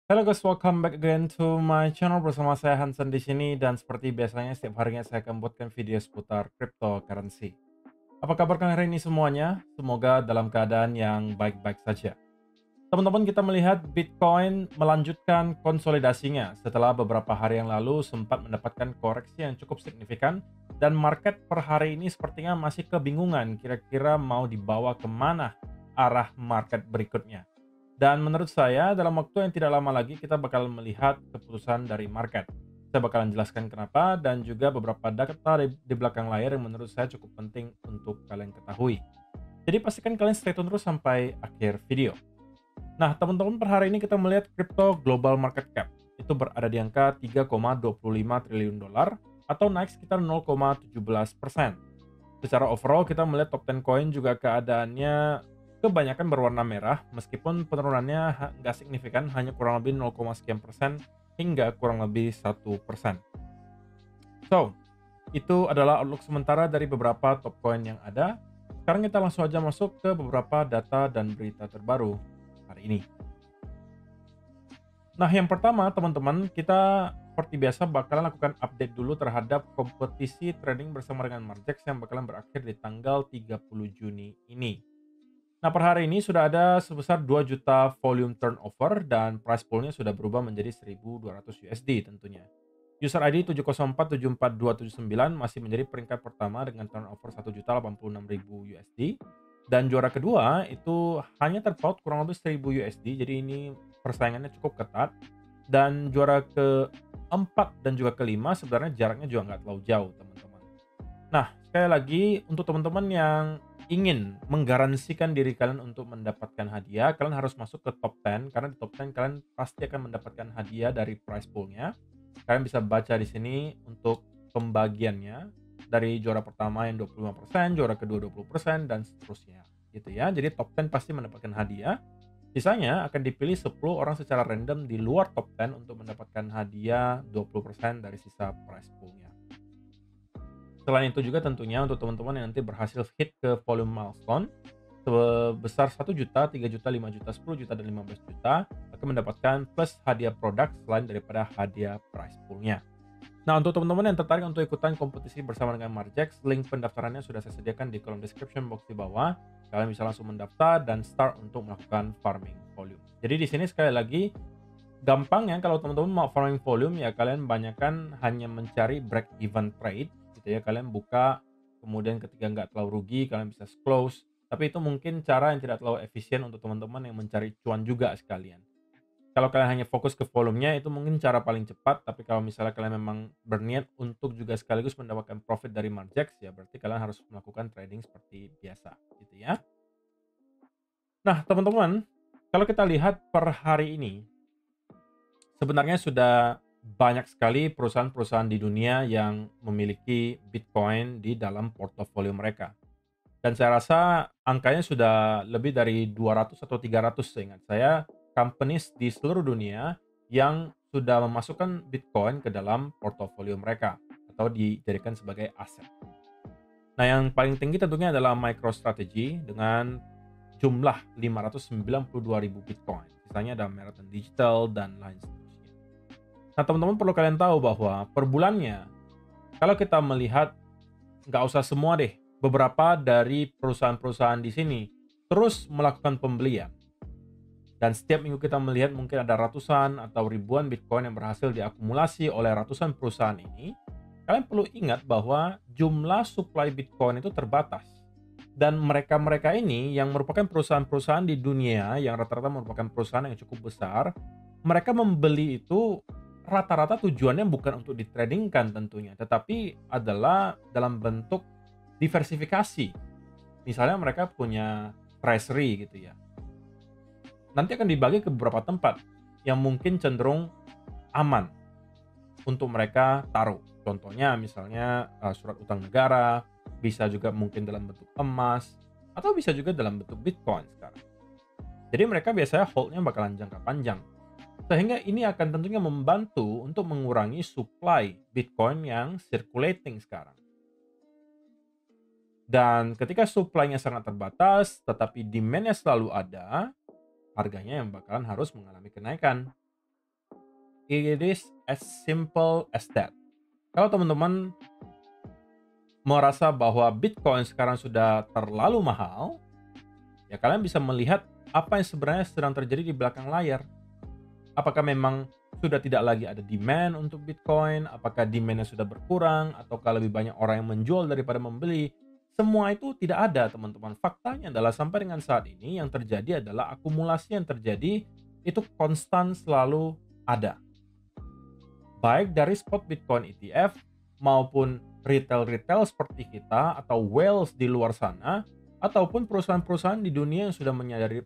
Halo guys, welcome back again to my channel bersama saya Hansen di sini dan seperti biasanya setiap harinya saya akan buatkan video seputar cryptocurrency. Apa kabar kalian hari ini semuanya? Semoga dalam keadaan yang baik-baik saja. Teman-teman, kita melihat Bitcoin melanjutkan konsolidasinya setelah beberapa hari yang lalu sempat mendapatkan koreksi yang cukup signifikan dan market per hari ini sepertinya masih kebingungan kira-kira mau dibawa kemana arah market berikutnya. Dan menurut saya dalam waktu yang tidak lama lagi kita bakal melihat keputusan dari market. Saya bakalan jelaskan kenapa dan juga beberapa data di belakang layar yang menurut saya cukup penting untuk kalian ketahui. Jadi pastikan kalian stay tune terus sampai akhir video. Nah, teman-teman, per hari ini kita melihat crypto global market cap itu berada di angka 3,25 triliun dolar atau naik sekitar 0,17%. Secara overall kita melihat top 10 coin juga keadaannya kebanyakan berwarna merah meskipun penurunannya nggak signifikan, hanya kurang lebih 0, sekian persen hingga kurang lebih 1%. So, itu adalah outlook sementara dari beberapa top coin yang ada. Sekarang kita langsung aja masuk ke beberapa data dan berita terbaru hari ini. Nah, yang pertama teman-teman, kita seperti biasa bakalan lakukan update dulu terhadap kompetisi trading bersama dengan Margex yang bakalan berakhir di tanggal 30 Juni ini. Nah, per hari ini sudah ada sebesar 2 juta volume turnover dan price poolnya sudah berubah menjadi 1.200 USD tentunya. User ID 704742279 masih menjadi peringkat pertama dengan turnover 1.086.000 USD. Dan juara kedua itu hanya terpaut kurang lebih 1.000 USD, jadi ini persaingannya cukup ketat. Dan juara keempat dan juga kelima sebenarnya jaraknya juga nggak terlalu jauh, teman-teman. Nah, sekali lagi untuk teman-teman yang ingin menggaransikan diri kalian untuk mendapatkan hadiah, kalian harus masuk ke top 10 karena di top 10 kalian pasti akan mendapatkan hadiah dari prize pool-nya. Kalian bisa baca di sini untuk pembagiannya dari juara pertama yang 25%, juara kedua 20% dan seterusnya gitu ya. Jadi top 10 pasti mendapatkan hadiah. Sisanya akan dipilih 10 orang secara random di luar top 10 untuk mendapatkan hadiah 20% dari sisa prize pool-nya. Selain itu juga tentunya untuk teman-teman yang nanti berhasil hit ke volume milestone sebesar 1 juta, 3 juta, 5 juta, 10 juta, dan 15 juta akan mendapatkan plus hadiah produk selain daripada hadiah prize pool-nya. Nah, untuk teman-teman yang tertarik untuk ikutan kompetisi bersama dengan Margex, link pendaftarannya sudah saya sediakan di kolom description box di bawah. Kalian bisa langsung mendaftar dan start untuk melakukan farming volume. Jadi di sini sekali lagi gampang ya, kalau teman-teman mau farming volume ya kalian banyakkan hanya mencari break even trade gitu ya. Kalian buka, kemudian ketika nggak terlalu rugi kalian bisa close. Tapi itu mungkin cara yang tidak terlalu efisien untuk teman-teman yang mencari cuan juga sekalian. Kalau kalian hanya fokus ke volumenya itu mungkin cara paling cepat, tapi kalau misalnya kalian memang berniat untuk juga sekaligus mendapatkan profit dari Margex ya berarti kalian harus melakukan trading seperti biasa gitu ya. Nah, teman-teman, kalau kita lihat per hari ini sebenarnya sudah banyak sekali perusahaan-perusahaan di dunia yang memiliki Bitcoin di dalam portofolio mereka. Dan saya rasa angkanya sudah lebih dari 200 atau 300 seingat saya, companies di seluruh dunia yang sudah memasukkan Bitcoin ke dalam portofolio mereka atau dijadikan sebagai aset. Nah, yang paling tinggi tentunya adalah MicroStrategy dengan jumlah 592.000 Bitcoin. Sisanya ada Marathon Digital dan lain seterusnya. Nah, teman-teman perlu kalian tahu bahwa per bulannya, kalau kita melihat nggak usah semua deh, beberapa dari perusahaan-perusahaan di sini terus melakukan pembelian. Dan setiap minggu kita melihat mungkin ada ratusan atau ribuan Bitcoin yang berhasil diakumulasi oleh ratusan perusahaan ini. Kalian perlu ingat bahwa jumlah supply Bitcoin itu terbatas. Dan mereka-mereka ini yang merupakan perusahaan-perusahaan di dunia yang rata-rata merupakan perusahaan yang cukup besar, mereka membeli itu rata-rata tujuannya bukan untuk ditradingkan tentunya, tetapi adalah dalam bentuk diversifikasi. Misalnya mereka punya treasury gitu ya. Nanti akan dibagi ke beberapa tempat yang mungkin cenderung aman untuk mereka taruh. Contohnya misalnya surat utang negara, bisa juga mungkin dalam bentuk emas, atau bisa juga dalam bentuk Bitcoin sekarang. Jadi mereka biasanya hold-nya bakalan jangka panjang. Sehingga ini akan tentunya membantu untuk mengurangi supply Bitcoin yang circulating sekarang. Dan ketika supply-nya sangat terbatas, tetapi demand-nya selalu ada, harganya yang bakalan harus mengalami kenaikan. it is as simple as that. Kalau teman-teman merasa bahwa Bitcoin sekarang sudah terlalu mahal, ya kalian bisa melihat apa yang sebenarnya sedang terjadi di belakang layar. Apakah memang sudah tidak lagi ada demand untuk Bitcoin? Apakah demand-nya sudah berkurang? Ataukah lebih banyak orang yang menjual daripada membeli? Semua itu tidak ada, teman-teman. Faktanya adalah sampai dengan saat ini yang terjadi adalah akumulasi yang terjadi itu konstan selalu ada. Baik dari spot Bitcoin ETF maupun retail-retail seperti kita atau whales di luar sana, ataupun perusahaan-perusahaan di dunia yang sudah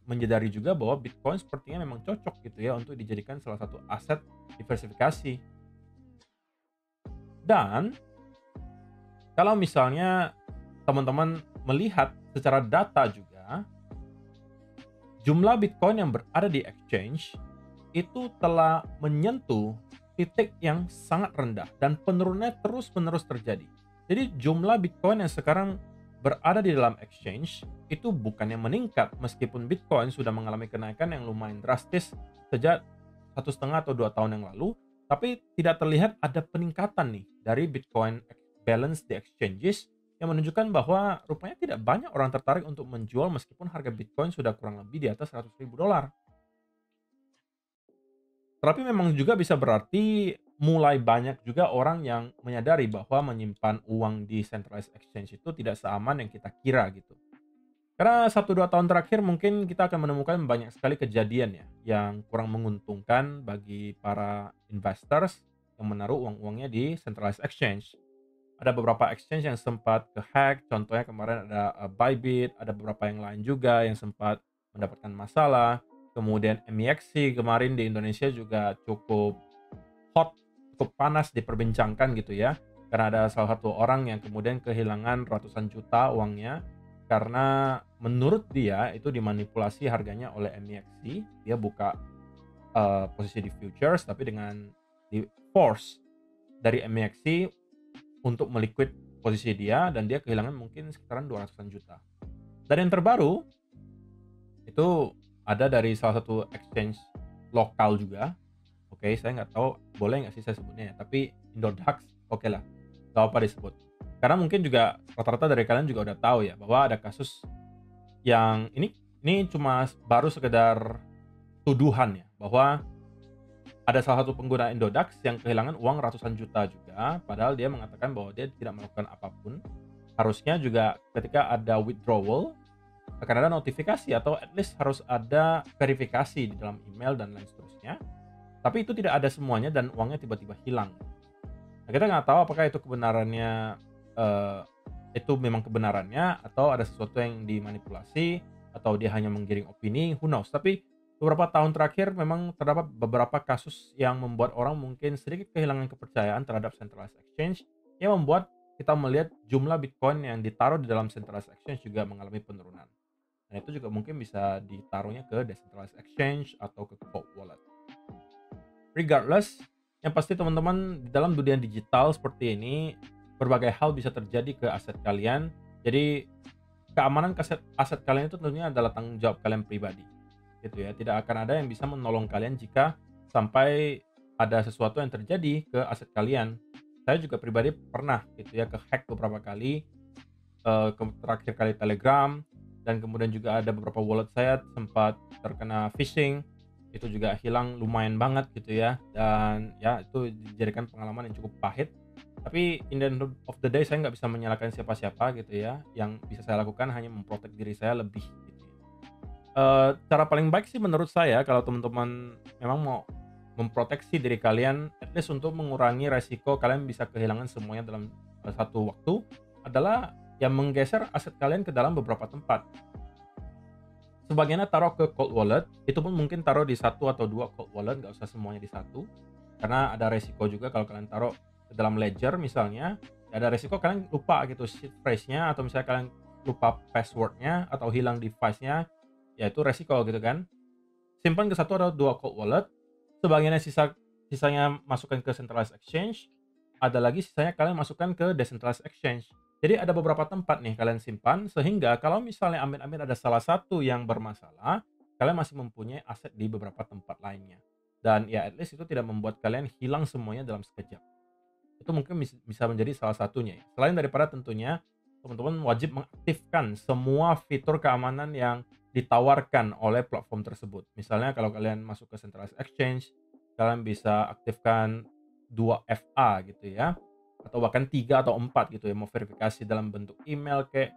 menyadari juga bahwa Bitcoin sepertinya memang cocok gitu ya untuk dijadikan salah satu aset diversifikasi. Dan kalau misalnya teman-teman melihat secara data juga, jumlah Bitcoin yang berada di exchange itu telah menyentuh titik yang sangat rendah dan penurunannya terus-menerus terjadi. Jadi jumlah Bitcoin yang sekarang berada di dalam exchange itu bukannya meningkat meskipun Bitcoin sudah mengalami kenaikan yang lumayan drastis sejak 1,5 atau 2 tahun yang lalu, tapi tidak terlihat ada peningkatan nih dari Bitcoin balance di exchanges yang menunjukkan bahwa rupanya tidak banyak orang tertarik untuk menjual meskipun harga Bitcoin sudah kurang lebih di atas $100.000. Tapi memang juga bisa berarti mulai banyak juga orang yang menyadari bahwa menyimpan uang di centralized exchange itu tidak seaman yang kita kira gitu. Karena 1-2 tahun terakhir mungkin kita akan menemukan banyak sekali kejadian ya yang kurang menguntungkan bagi para investors yang menaruh uang-uangnya di centralized exchange. Ada beberapa exchange yang sempat ke-hack, contohnya kemarin ada Bybit, ada beberapa yang lain juga yang sempat mendapatkan masalah. Kemudian MEXC kemarin di Indonesia juga cukup hot, cukup panas diperbincangkan gitu ya. Karena ada salah satu orang yang kemudian kehilangan ratusan juta uangnya karena menurut dia itu dimanipulasi harganya oleh MEXC. Dia buka posisi di futures tapi dengan di force dari MEXC untuk meliquid posisi dia dan dia kehilangan mungkin sekitaran 200-an juta. Dan yang terbaru itu ada dari salah satu exchange lokal juga. Oke, saya nggak tahu boleh nggak sih saya sebutnya ya, tapi Indodax oke lah, nggak apa disebut. Karena mungkin juga rata-rata dari kalian juga udah tahu ya bahwa ada kasus yang ini cuma baru sekedar tuduhan ya bahwa ada salah satu pengguna Indodax yang kehilangan uang ratusan juta juga, padahal dia mengatakan bahwa dia tidak melakukan apapun. Harusnya juga ketika ada withdrawal, akan ada notifikasi atau at least harus ada verifikasi di dalam email dan lain seterusnya. Tapi itu tidak ada semuanya dan uangnya tiba-tiba hilang. Nah, kita nggak tahu apakah itu kebenarannya, itu memang kebenarannya atau ada sesuatu yang dimanipulasi atau dia hanya menggiring opini, who knows. Tapi beberapa tahun terakhir memang terdapat beberapa kasus yang membuat orang mungkin sedikit kehilangan kepercayaan terhadap centralized exchange, yang membuat kita melihat jumlah Bitcoin yang ditaruh di dalam centralized exchange juga mengalami penurunan. Nah, itu juga mungkin bisa ditaruhnya ke decentralized exchange atau ke cold wallet. Regardless, yang pasti teman-teman di dalam dunia digital seperti ini, berbagai hal bisa terjadi ke aset kalian. Jadi keamanan aset kalian itu tentunya adalah tanggung jawab kalian pribadi. Gitu ya. Tidak akan ada yang bisa menolong kalian jika sampai ada sesuatu yang terjadi ke aset kalian. Saya juga pribadi pernah gitu ya ke-hack beberapa kali, terakhir kali Telegram, dan kemudian juga ada beberapa wallet saya sempat terkena phishing, itu juga hilang lumayan banget gitu ya, dan ya itu dijadikan pengalaman yang cukup pahit. Tapi in the end of the day saya nggak bisa menyalahkan siapa-siapa gitu ya, yang bisa saya lakukan hanya memprotek diri saya lebih gitu ya. Cara paling baik sih menurut saya kalau teman-teman memang mau memproteksi diri kalian, at least untuk mengurangi resiko kalian bisa kehilangan semuanya dalam satu waktu, adalah yang menggeser aset kalian ke dalam beberapa tempat. Sebagiannya taruh ke cold wallet, itu pun mungkin taruh di 1 atau 2 cold wallet, nggak usah semuanya di satu. Karena ada resiko juga kalau kalian taruh ke dalam ledger misalnya, ya ada resiko kalian lupa gitu seed phrase-nya, atau misalnya kalian lupa password-nya atau hilang device-nya, ya itu resiko gitu kan. Simpan ke 1 atau 2 cold wallet, sebagiannya sisanya masukkan ke centralized exchange, ada lagi sisanya kalian masukkan ke decentralized exchange. Jadi ada beberapa tempat nih kalian simpan sehingga kalau misalnya amit-amit ada salah satu yang bermasalah, kalian masih mempunyai aset di beberapa tempat lainnya. dan ya at least itu tidak membuat kalian hilang semuanya dalam sekejap. Itu mungkin bisa menjadi salah satunya ya. Selain daripada tentunya teman-teman wajib mengaktifkan semua fitur keamanan yang ditawarkan oleh platform tersebut. Misalnya kalau kalian masuk ke centralized exchange, kalian bisa aktifkan 2FA gitu ya, atau bahkan 3 atau 4 gitu ya, mau verifikasi dalam bentuk email kayak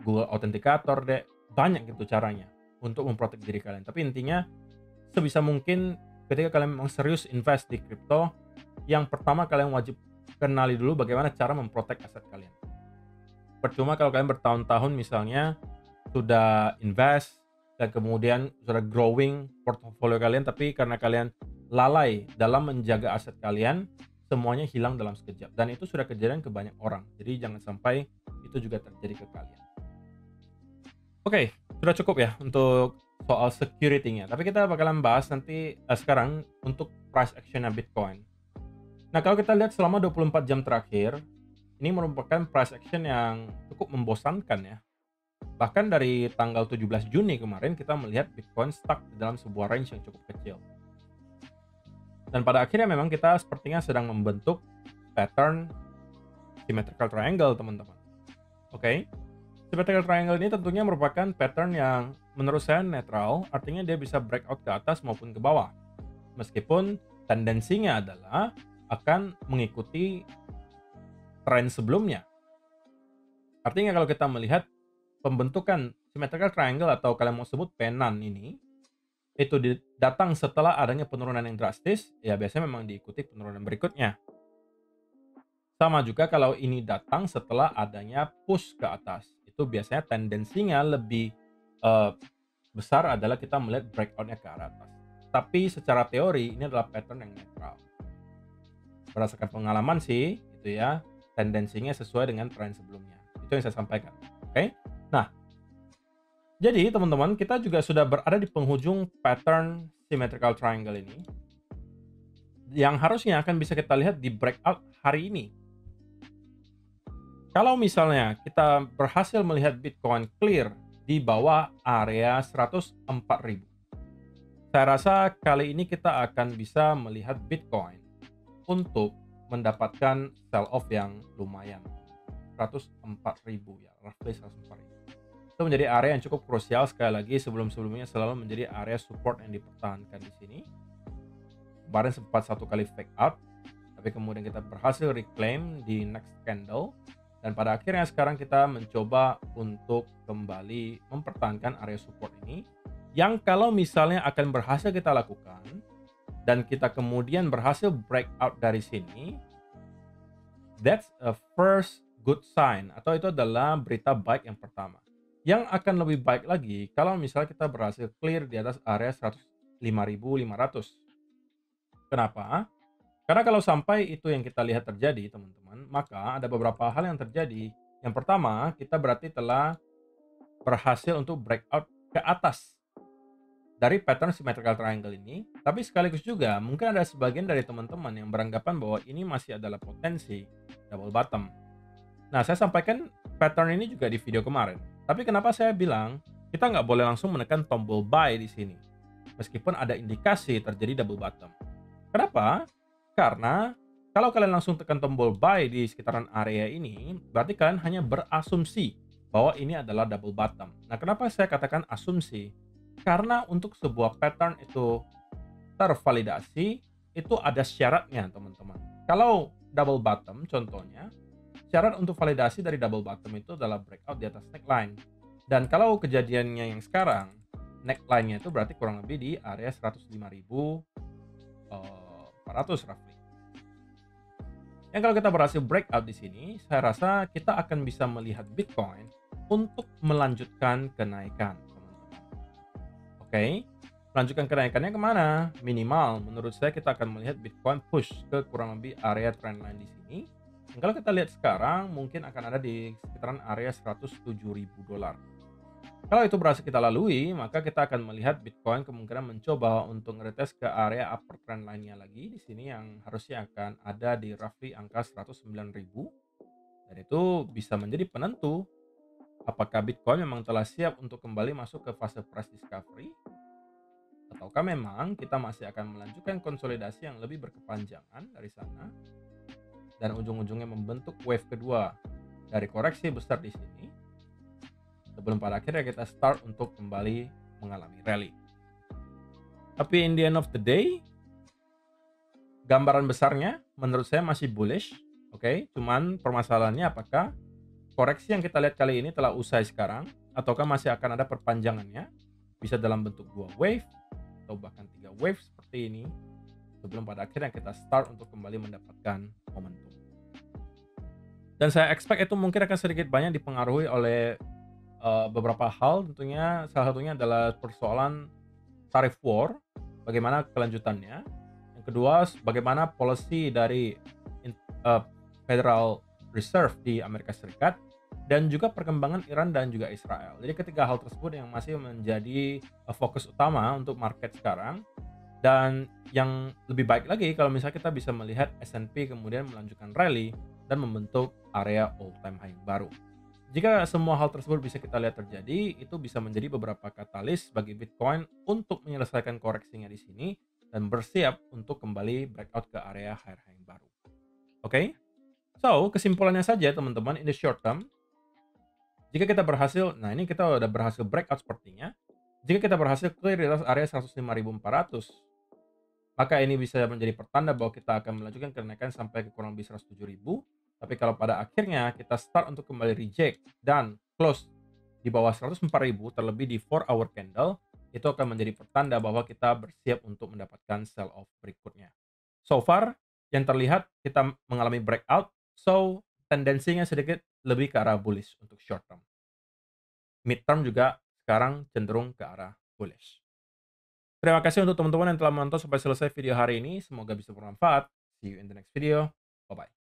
Google Authenticator deh, banyak gitu caranya untuk memprotek diri kalian. Tapi intinya sebisa mungkin ketika kalian memang serius invest di kripto, yang pertama kalian wajib kenali dulu bagaimana cara memprotek aset kalian. Percuma kalau kalian bertahun-tahun misalnya sudah invest dan kemudian sudah growing portofolio kalian, tapi karena kalian lalai dalam menjaga aset kalian, semuanya hilang dalam sekejap. Dan itu sudah kejadian ke banyak orang. Jadi jangan sampai itu juga terjadi ke kalian. Oke, sudah cukup ya untuk soal security-nya. Tapi kita bakalan bahas nanti sekarang untuk price action-nya Bitcoin. Nah, kalau kita lihat selama 24 jam terakhir, ini merupakan price action yang cukup membosankan ya. Bahkan dari tanggal 17 Juni kemarin kita melihat Bitcoin stuck di dalam sebuah range yang cukup kecil. Dan pada akhirnya memang kita sepertinya sedang membentuk pattern symmetrical triangle, teman-teman. Oke. Symmetrical triangle ini tentunya merupakan pattern yang menurut saya netral, artinya dia bisa breakout ke atas maupun ke bawah. Meskipun tendensinya adalah akan mengikuti tren sebelumnya. Artinya kalau kita melihat pembentukan symmetrical triangle atau kalian mau sebut penan ini, itu datang setelah adanya penurunan yang drastis, ya biasanya memang diikuti penurunan berikutnya. Sama juga kalau ini datang setelah adanya push ke atas, itu biasanya tendensinya lebih eh, besar adalah kita melihat breakoutnya ke arah atas. Tapi secara teori ini adalah pattern yang netral. Berdasarkan pengalaman sih, gitu ya, tendensinya sesuai dengan tren sebelumnya. Itu yang saya sampaikan. Oke. Nah, jadi teman-teman, kita juga sudah berada di penghujung pattern symmetrical triangle ini, yang harusnya akan bisa kita lihat di breakout hari ini. Kalau misalnya kita berhasil melihat Bitcoin clear di bawah area 104.000, saya rasa kali ini kita akan bisa melihat Bitcoin untuk mendapatkan sell off yang lumayan. 104.000 ya, roughly 104.000. Itu menjadi area yang cukup krusial, sekali lagi sebelum-sebelumnya selalu menjadi area support yang dipertahankan di sini. Kemarin sempat satu kali fake out, tapi kemudian kita berhasil reclaim di next candle, dan pada akhirnya sekarang kita mencoba untuk kembali mempertahankan area support ini, yang kalau misalnya akan berhasil kita lakukan dan kita kemudian berhasil breakout dari sini, that's a first good sign, atau itu adalah berita baik yang pertama. Yang akan lebih baik lagi kalau misalnya kita berhasil clear di atas area 105.500. Kenapa? Karena kalau sampai itu yang kita lihat terjadi, teman-teman, maka ada beberapa hal yang terjadi. Yang pertama, kita berarti telah berhasil untuk breakout ke atas dari pattern symmetrical triangle ini, tapi sekaligus juga mungkin ada sebagian dari teman-teman yang beranggapan bahwa ini masih adalah potensi double bottom. Nah, saya sampaikan pattern ini juga di video kemarin. Tapi kenapa saya bilang kita nggak boleh langsung menekan tombol buy di sini, meskipun ada indikasi terjadi double bottom. Kenapa? Karena kalau kalian langsung tekan tombol buy di sekitaran area ini, berarti kalian hanya berasumsi bahwa ini adalah double bottom. Nah, kenapa saya katakan asumsi? Karena untuk sebuah pattern itu tervalidasi, itu ada syaratnya, teman-teman. Kalau double bottom, contohnya, syarat untuk validasi dari double bottom itu adalah breakout di atas neckline. Dan kalau kejadiannya yang sekarang, neckline-nya itu berarti kurang lebih di area 105.400 roughly. Yang kalau kita berhasil breakout di sini, saya rasa kita akan bisa melihat Bitcoin untuk melanjutkan kenaikan, teman-teman. Oke, melanjutkan kenaikannya kemana? Minimal, menurut saya kita akan melihat Bitcoin push ke kurang lebih area trendline di sini. Dan kalau kita lihat sekarang, mungkin akan ada di sekitaran area 107.000 dolar. Kalau itu berhasil kita lalui, maka kita akan melihat Bitcoin kemungkinan mencoba untuk ngeretest ke area upper trend line-nya lagi di sini, yang harusnya akan ada di roughly angka 109.000, dan itu bisa menjadi penentu apakah Bitcoin memang telah siap untuk kembali masuk ke fase price discovery Ataukah memang kita masih akan melanjutkan konsolidasi yang lebih berkepanjangan dari sana dan ujung-ujungnya membentuk wave kedua dari koreksi besar di sini sebelum pada akhirnya kita start untuk kembali mengalami rally. Tapi in the end of the day, gambaran besarnya menurut saya masih bullish, oke. Cuman permasalahannya apakah koreksi yang kita lihat kali ini telah usai sekarang ataukah masih akan ada perpanjangannya, bisa dalam bentuk 2 wave atau bahkan 3 wave seperti ini sebelum pada akhirnya kita start untuk kembali mendapatkan momentum. Dan saya expect itu mungkin akan sedikit banyak dipengaruhi oleh beberapa hal, tentunya salah satunya adalah persoalan tarif war, bagaimana kelanjutannya. Yang kedua, bagaimana policy dari Federal Reserve di Amerika Serikat dan juga perkembangan Iran dan juga Israel. Jadi ketiga hal tersebut yang masih menjadi fokus utama untuk market sekarang. Dan yang lebih baik lagi kalau misalnya kita bisa melihat S&P kemudian melanjutkan rally dan membentuk area all time high yang baru. Jika semua hal tersebut bisa kita lihat terjadi, itu bisa menjadi beberapa katalis bagi Bitcoin untuk menyelesaikan koreksinya di sini dan bersiap untuk kembali breakout ke area high yang baru. Oke? So, kesimpulannya saja teman-teman, in the short term, jika kita berhasil, nah ini kita udah berhasil breakout sepertinya. Jika kita berhasil clear di atas area 105.400, maka ini bisa menjadi pertanda bahwa kita akan melanjutkan kenaikan sampai ke kurang lebih 107.000. Tapi kalau pada akhirnya kita start untuk kembali reject dan close di bawah 104.000 terlebih di 4-hour candle, itu akan menjadi pertanda bahwa kita bersiap untuk mendapatkan sell off berikutnya. So far, yang terlihat kita mengalami breakout, so tendensinya sedikit lebih ke arah bullish untuk short term. Mid term juga sekarang cenderung ke arah bullish. Terima kasih untuk teman-teman yang telah menonton sampai selesai video hari ini. Semoga bisa bermanfaat. See you in the next video. Bye-bye.